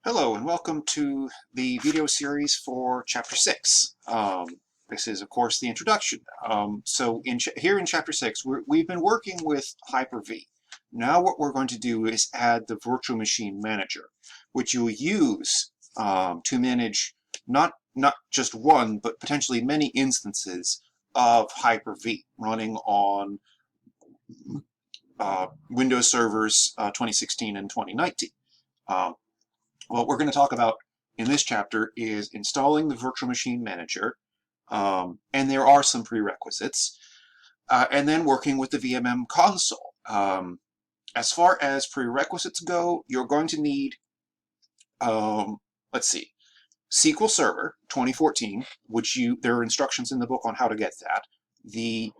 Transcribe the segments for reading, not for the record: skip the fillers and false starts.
Hello and welcome to the video series for Chapter 6. This is, of course, the introduction. Here in Chapter 6, we've been working with Hyper-V. Now what we're going to do is add the Virtual Machine Manager, which you'll use to manage not just one, but potentially many instances of Hyper-V running on Windows servers 2016 and 2019. What we're going to talk about in this chapter is installing the Virtual Machine Manager, and there are some prerequisites, and then working with the VMM console. As far as prerequisites go, you're going to need, let's see, SQL Server 2014, which there are instructions in the book on how to get that. The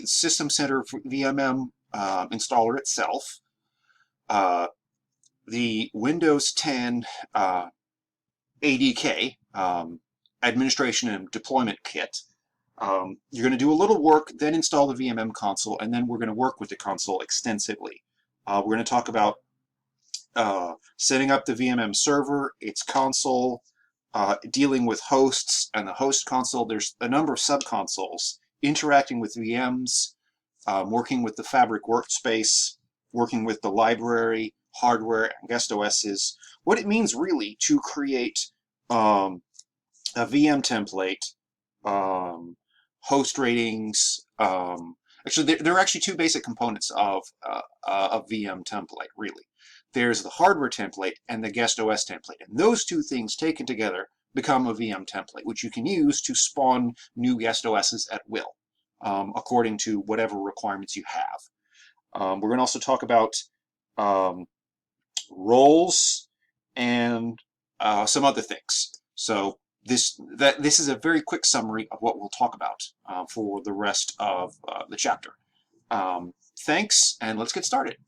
System Center VMM installer itself, the Windows 10 ADK, Administration and Deployment Kit. You're going to do a little work, then install the VMM console, and then we're going to work with the console extensively. We're going to talk about setting up the VMM server, its console, dealing with hosts and the host console. There's a number of subconsoles, interacting with VMs, working with the Fabric workspace, working with the library, hardware, and guest OSs, what it means really to create a VM template, host ratings. Actually, there are actually two basic components of a VM template, really. There's the hardware template and the guest OS template, and those two things taken together become a VM template, which you can use to spawn new guest OSs at will, according to whatever requirements you have. We're going to also talk about roles and some other things. So this is a very quick summary of what we'll talk about for the rest of the chapter. Thanks, and let's get started.